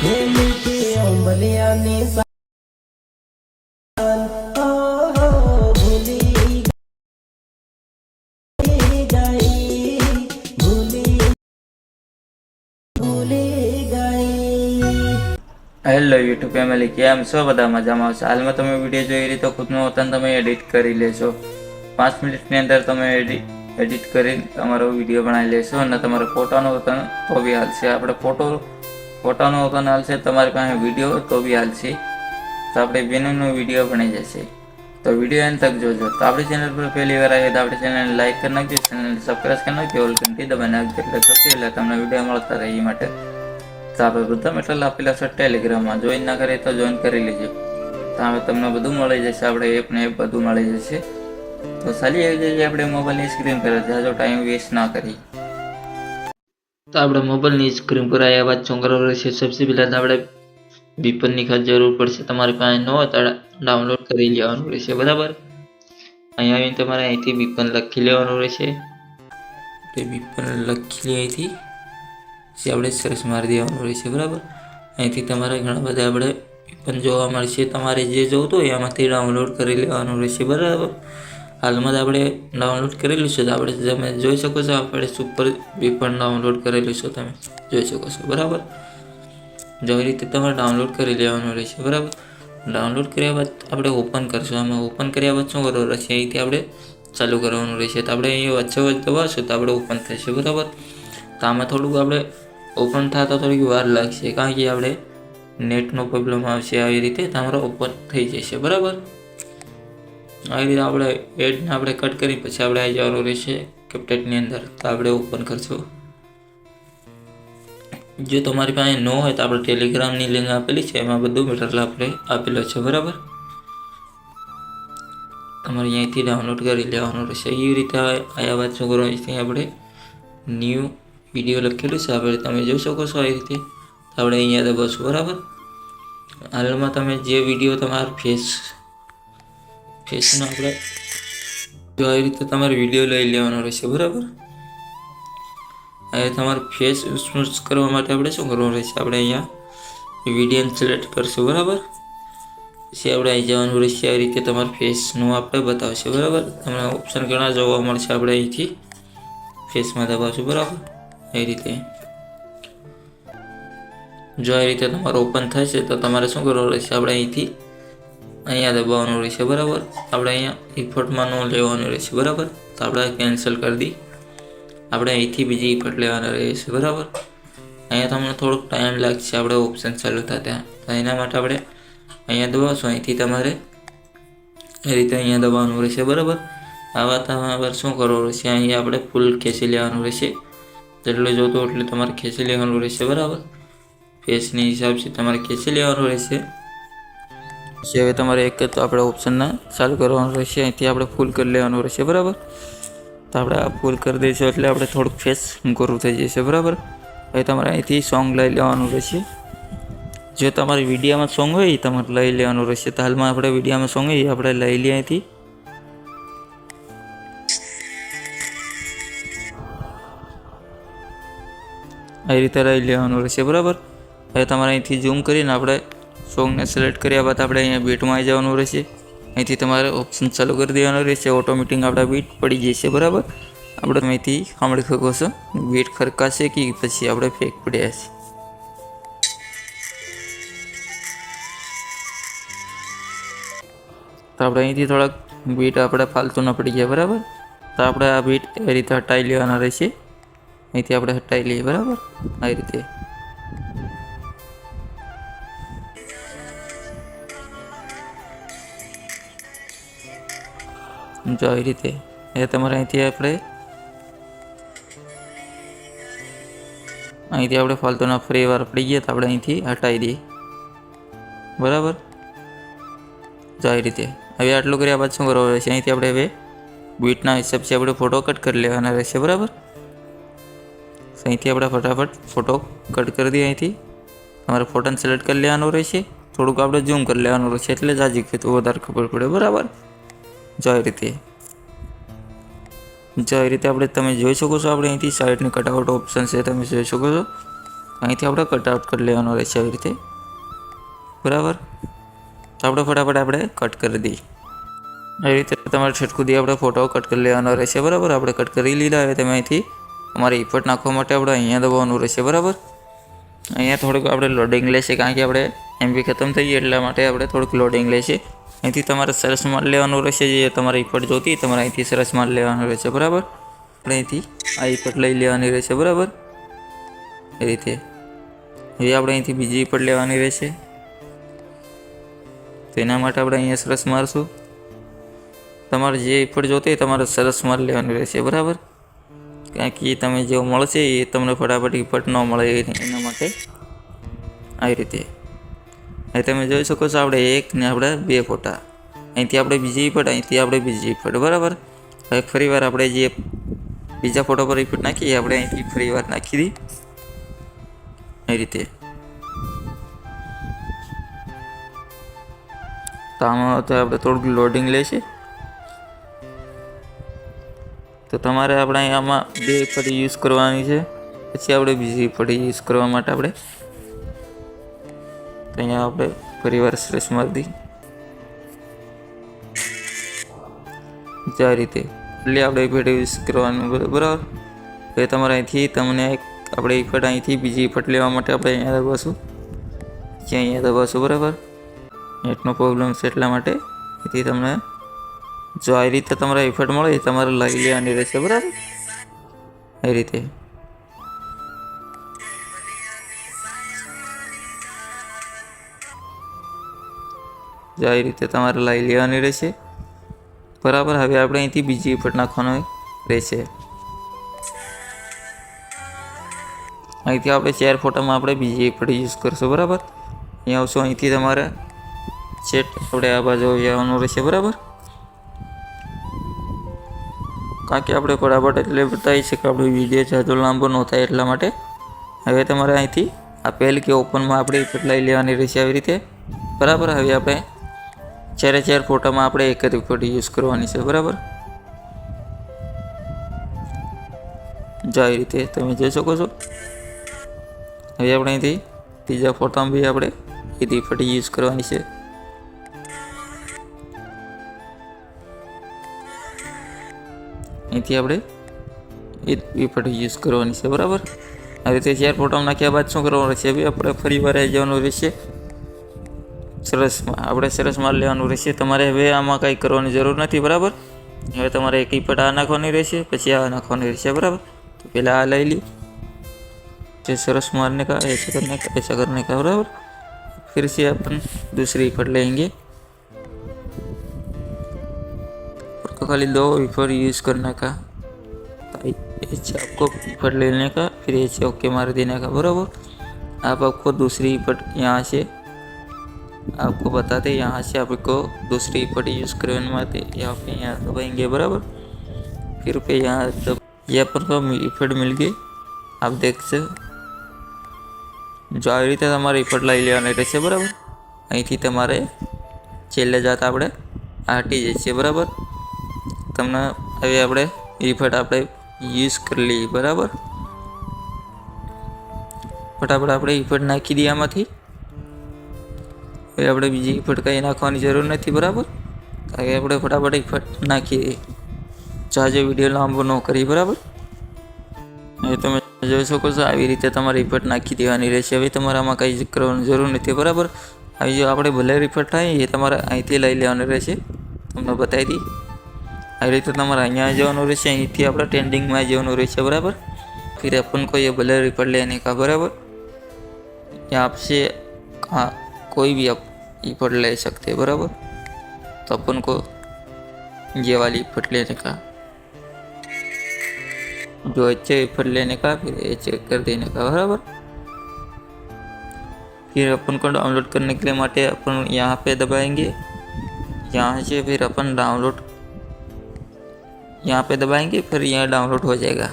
હે મીઠી અંબલિયાની સાન ઓ ભૂલી ગઈ ભૂલી ગઈ। હેલો યુટ્યુબ ફેમિલી, કેમ છો? બધા મજામાં આવશે? હાલમાં તમે વિડીયો જોઈ રહી તો ખુદનું વતન તમે એડિટ કરી લેશો। 5 મિનિટની અંદર તમે એડિટ કરી તમારો વિડીયો બનાવી લેશો અને તમારો ફોટોનું વતન તો બી હાલશે। આપણે ફોટોનું વતન હાલશે, તમારી પાસે વિડીયો તો બી હાલશે। તો આપણે બેનનો વિડીયો બની જશે। તો વિડીયો એન્ડ તક જોજો। તો આપણી ચેનલ પર પહેલી વાર આવી તો આપણી ચેનલને લાઈક કરી નાખજો, ચેનલને સબસ્ક્રાઈબ કરી નાખજો, ઓલ ઘંટી દબાવી નાખજો એટલે સૌથી પહેલાં તમને વિડીયો મળતા રહે એ માટે। તો આપણે બધા મેટલ આપેલા છે ટેલિગ્રામમાં, જોઈન ના કરે તો જોઈન કરી લેજો। તો હવે તમને બધું મળી જશે, આપણે એપને એપ બધું મળી જશે। તો ચાલી આવી જઈએ આપણે મોબાઈલની સ્ક્રીન પર, જાજો ટાઈમ વેસ્ટ ના કરી। તો આપણે મોબાઈલની સ્ક્રીન પર આવ્યા બાદ શું કરવાનું રહેશે? સૌથી પહેલાં તો આપણે બીપનની ખાસ જરૂર પડશે। તમારી પાસે ન હોય તો ડાઉનલોડ કરી લેવાનું રહેશે, બરાબર। અહીંયા આવીને તમારે અહીંથી બીપન લખી લેવાનું રહેશે। તો બીપન લખી લે અહીંથી પછી આપણે સરસ મારી દેવાનું રહેશે, બરાબર। અહીંથી તમારે ઘણા બધા આપણે બીપન જોવા મળશે, તમારે જે જોઈતું હોય એમાંથી ડાઉનલોડ કરી લેવાનું રહેશે, બરાબર। હાલમાં જ આપણે ડાઉનલોડ કરેલું છે, તો આપણે તમે જોઈ શકો છો, આપણે સુપર બીપન ડાઉનલોડ કરેલું છે, તમે જોઈ શકો છો, બરાબર। જો એ રીતે તમારે ડાઉનલોડ કરી લેવાનું રહેશે, બરાબર। ડાઉનલોડ કર્યા બાદ આપણે ઓપન કરશું। આમાં ઓપન કર્યા બાદ શું કરવાનું રહેશે? અહીંથી આપણે ચાલુ કરવાનું રહેશે। તો આપણે અહીંયા વચ્ચે દબાવશું તો આપણે ઓપન થશે, બરાબર। તો આમાં થોડુંક આપણે ઓપન થતા થોડીક વાર લાગશે, કારણ કે આપણે નેટનો પ્રોબ્લેમ આવશે। આવી રીતે તમારો ઓપન થઈ જશે, બરાબર। આવી રીતે આપણે એડને આપણે કટ કરી પછી આપણે આવી જવાનું રહેશે કેપ્ટનની અંદર। તો આપણે ઓપન કરશું। જો તમારી પાસે ન હોય તો આપણે ટેલિગ્રામની લિંક આપેલી છે, એમાં બધું મટીરિયલ આપણે આપેલો છે, બરાબર। તમારે અહીંયાથી ડાઉનલોડ કરી લેવાનું રહેશે। એવી રીતે આવ્યા બાદ શું કરવાનું છે? આપણે ન્યૂ વિડીયો લખેલું છે, આપણે તમે જોઈ શકો છો। આવી રીતે આપણે અહીંયા દબાવશું, બરાબર। હાલમાં તમે જે વિડીયો તમારા ફેસનો આપણે જો આવી રીતે તમારે વિડીયો લઈ લેવાનો રહેશે, બરાબર। હવે તમારે ફેસ સ્મૂથ કરવા માટે આપણે શું કરવાનું રહેશે? આપણે અહીંયા વિડીયોને સિલેક્ટ કરશું, બરાબર। પછી આપણે આવી જવાનું રહેશે। આવી રીતે તમારા ફેસનું આપણે બતાવશે, બરાબર। તમને ઓપ્શન ઘણા જોવા મળશે, આપણે અહીંથી ફેસમાં દબાવશું, બરાબર। એ રીતે જો આ રીતે તમારો ઓપન થશે તો તમારે શું કરવાનું રહેશે? આપણે અહીંયા દબાવવાનું રહેશે, બરાબર। આપણે અહીંયા ઇફર્ટમાં ન લેવાનું રહેશે, બરાબર। તો આપણે કેન્સલ કરી દઈએ। આપણે અહીંથી બીજી ઇફર્ટ લેવાના રહેશે, બરાબર। અહીંયા તમને થોડોક ટાઈમ લાગશે આપણે ઓપ્શન ચાલુ થતા, તો એના માટે આપણે અહીંયા દબાવશું। અહીંથી તમારે એ રીતે અહીંયા દબાવવાનું રહેશે, બરાબર। આવા તમારે શું કરવાનું રહેશે? અહીંયા આપણે ફૂલ ખેંચી લેવાનું રહેશે, જેટલું જોતું એટલે તમારે ખેંચી લેવાનું રહેશે, બરાબર। ફેસની હિસાબથી તમારે ખેંચી લેવાનું રહેશે। હવે તમારે એક તો આપણે ઓપ્શનને ચાલુ કરવાનું રહેશે, અહીંથી આપણે ફૂલ કરી લેવાનું રહેશે, બરાબર। તો આપણે આ ફૂલ કરી દઈશું એટલે આપણે થોડુંક ફેસ ગોરું થઈ જશે, બરાબર। હવે તમારે અહીંથી સોંગ લઈ લેવાનું રહેશે। જો તમારી વિડીયોમાં સોંગ હોય એ તમારે લઈ લેવાનું રહેશે। તો હાલમાં આપણે વિડીયોમાં સોંગ હોય આપણે લઈ લઈએ અહીંથી। આ રીતે લઈ લેવાનું રહેશે, બરાબર। હવે તમારે અહીંથી ઝૂમ કરીને આપણે સોંગને સિલેક્ટ કર્યા બાદ આપણે અહીંયા બીટમાં આવી જવાનું રહેશે। અહીંથી તમારે ઓપ્શન ચાલુ કરી દેવાનું રહેશે, ઓટોમેટિક આપણા બીટ પડી જશે, બરાબર। આપણે અહીંથી સાંભળી શકો છો બીટ ખરકાશે કે પછી આપણે ફેક પડ્યા છે। તો આપણે અહીંથી થોડાક બીટ આપણે ફાલતુ ન પડી ગયા, બરાબર। તો આપણે આ બીટ એ રીતે હટાવી લેવાના રહેશે, અહીંથી આપણે હટાવી લઈએ, બરાબર। આ રીતે જો આવી રીતે એ તમારે અહીંથી આપણે ફાલતુના ફ્રી વાર પડી ગયા તો આપણે અહીંથી હટાવી દઈએ, બરાબર। જો આવી રીતે હવે આટલું કર્યા બાદ શું કરવાનું રહેશે? અહીંથી આપણે હવે બીટના હિસાબથી આપણે ફોટો કટ કરી લેવાના રહેશે, બરાબર। અહીંથી આપણે ફટાફટ ફોટો કટ કરી દઈએ। અહીંથી તમારે ફોટોને સિલેક્ટ કરી લેવાનો રહેશે, થોડુંક આપણે ઝૂમ કરી લેવાનું રહેશે એટલે જ આજી તો વધારે ખબર પડે, બરાબર। જો આવી રીતે આપણે તમે જોઈ શકો છો, આપણે અહીંથી સાઈડની કટઆઉટ ઓપ્શન છે, તમે જોઈ શકો છો। અહીંથી આપણે કટઆઉટ કરી લેવાનો રહેશે આવી રીતે, બરાબર. તો આપણે ફટાફટ આપણે કટ કરી દઈએ. આવી રીતે તમારે છટકુદી આપણે ફોટો કટ કરી લેવાનો રહેશે, બરાબર. આપણે કટ કરી લીધા. હવે તમે અહીંથી તમારે ઇફેક્ટ નાખવા માટે આપણે અહીંયા દબાવવાનું રહેશે, બરાબર. અહીંયા થોડુંક આપણે લોડિંગ લેશે, કારણ કે આપણે એમબી ખતમ થઈ ગઈ એટલા માટે આપણે થોડુંક લોડિંગ લેશે. અહીંથી તમારે સરસ માલ લેવાનું રહેશે, જે તમારે ઇફેક્ટ જોતી તમારે અહીંથી સરસ માલ લેવાનું રહેશે, બરાબર. આપણે અહીંથી આ ઇફેક્ટ લઈ લેવાની રહેશે, બરાબર. એ રીતે હવે આપણે અહીંથી બીજી ઇફેક્ટ લેવાની રહેશે. તો એના માટે આપણે અહીંયા સરસ મારશું. તમારે જે ઇફેક્ટ જોતી તમારે સરસ માલ લેવાની રહેશે, બરાબર. કારણ કે તમે જેવું મળશે એ તમને ફટાફટ ઇફેક્ટ ન મળે એના માટે આવી રીતે. અહીં તમે જોઈ શકો છો આપણે એક ને આપણે બે ફોટા, અહીંથી આપણે બીજી ઇફેક્ટ, અહીંથી આપણે બીજી ઇફેક્ટ, બરાબર. હવે ફરીવાર આપણે જે બીજા ફોટો પર ઇફેક્ટ નાખીએ આપણે અહીંથી ફરીવાર નાખી દઈએ એ રીતે. તો આમાં તો આપણે થોડુંક લોડિંગ લેશે. તો તમારે આપણે આમાં બે ઇફેક્ટ યુઝ કરવાની છે, પછી આપણે બીજી ઇફેક્ટ યુઝ કરવા માટે આપણે અહીંયા આપણે ફરીવાર સરસ મારી દઈએ આ રીતે. એટલે આપણે ઇફેક્ટ યુઝ કરવાનું, બરાબર. હવે તમારે અહીંથી તમને આપણે ઇફેક્ટ અહીંથી બીજી ઇફેક્ટ લેવા માટે આપણે અહીંયા દબાવશું, પછી અહીંયા દબાવશું, બરાબર. નેટનો પ્રોબ્લેમ છે એટલા માટે. એથી તમને જો આ રીતે તમારે ઇફેક્ટ મળે એ તમારે લઈ લેવાની રહેશે, બરાબર. એ રીતે જો આ રીતે તમારે લઈ લેવાની રહેશે, બરાબર. હવે આપણે અહીંથી બીજી ઇફેક્ટ નાખવાનું રહેશે. અહીંથી આપણે 4 ફોટામાં આપણે બીજી ઇફેક્ટ યુઝ કરશું, બરાબર. અહીંયા આવશો, અહીંથી તમારે સેટ આપણે આ બાજુ આવવાનું રહેશે, બરાબર. કારણ કે આપણે ફટાફટ એટલે બતાવી છે કે આપણો વિડીયો જાજો લાંબો ન થાય એટલા માટે. હવે તમારે અહીંથી આપેલ કે ઓપનમાં આપણે ઇફેક્ટ લઈ લેવાની રહેશે આવી રીતે, બરાબર. હવે આપણે 4 ફોટામાં આપણે એક જ ઇફેક્ટ યુઝ કરવાની છે, બરાબર. જો આવી રીતે તમે જોઈ શકો છો. હવે આપણે અહીંથી ત્રીજા ફોટામાં બી આપણે એ ઇફેક્ટ યુઝ કરવાની છે. અહીંથી આપણે એ ઇફેક્ટ યુઝ કરવાની છે, બરાબર. આ રીતે 4 ફોટામાં નાખ્યા બાદ શું કરવાનું રહેશે, હવે આપણે ફરી વાર આવી જવાનું રહેશે. આપણે સરસ માલ લેવાનું રહેશે. તમારે હવે આમાં કંઈ કરવાની જરૂર નથી, બરાબર. હવે તમારે એક ઇફેક્ટ આ નાખવાની રહેશે, પછી આ નાખવાની રહેશે, બરાબર. तो पहले आ ले ली, जो सरस मारने का ऐसा करने का बराबर. फिर से अपन दूसरी इफेक्ट लेंगे और खाली 2 इफेक्ट यूज करने का. ऐसे आपको इफेक्ट लेने का, फिर ऐसे ओके मार देने का, बराबर. आपको दूसरी इफेक्ट यहाँ से आपको बताते, यहाँ से आपको दूसरी इफेक्ट यूज करवाते, यहाँ पे यहाँ दबाएंगे, बराबर. फिर पे यहाँ ये अपन को इफेक्ट मिल गई. आप देख सकते जो आ रीते तमारे इफेक्ट लई लेवानी रहेशे, बराबर. અહીંથી તમારે છેલ્લે જતા આપણે હટી જશે, બરાબર. તમને હવે આપણે ઇફેક્ટ આપણે યુઝ કરી લઈએ, બરાબર. ફટાફટ આપણે ઇફેક્ટ નાખી દઈએ આમાંથી. હવે આપણે બીજી ઇફેક્ટ કંઈ નાખવાની જરૂર નથી, બરાબર. કારણ કે આપણે ફટાફટ ઇફેક્ટ નાખી દઈએ. ચાર્જ વિડીયો લાંબો ન કરી, બરાબર. હવે તમે જોઈ શકો છો આવી રીતે તમારે ઇફેક્ટ નાખી દેવાની રહેશે. હવે તમારે આમાં કંઈ કરવાની જરૂર નથી, બરાબર. આવી જો આપણે ભલે ઇફેક્ટ થાય એ તમારે અહીંથી લઈ લેવાનું રહેશે. તમને બતાવી દી આવી રીતે તમારે અહીંયા જવાનું રહેશે. અહીંથી આપણે ટ્રેન્ડિંગમાં જવાનું રહેશે, બરાબર. फिर अपन को ये ब्लर इफेक्ट लेने का, बराबर. यहाँ आपसे कोई भी आप इफेक्ट ले सकते हैं, बराबर. तो अपन को ये वाली इफेक्ट लेने का, जो अच्छे इफेक्ट लेने का, फिर ये चेक कर देने का, बराबर. फिर अपन को डाउनलोड करने के लिए माटे अपन यहाँ पे दबाएंगे. यहाँ से फिर अपन डाउनलोड यहाँ पे दबाएंगे, फिर यहाँ डाउनलोड हो जाएगा.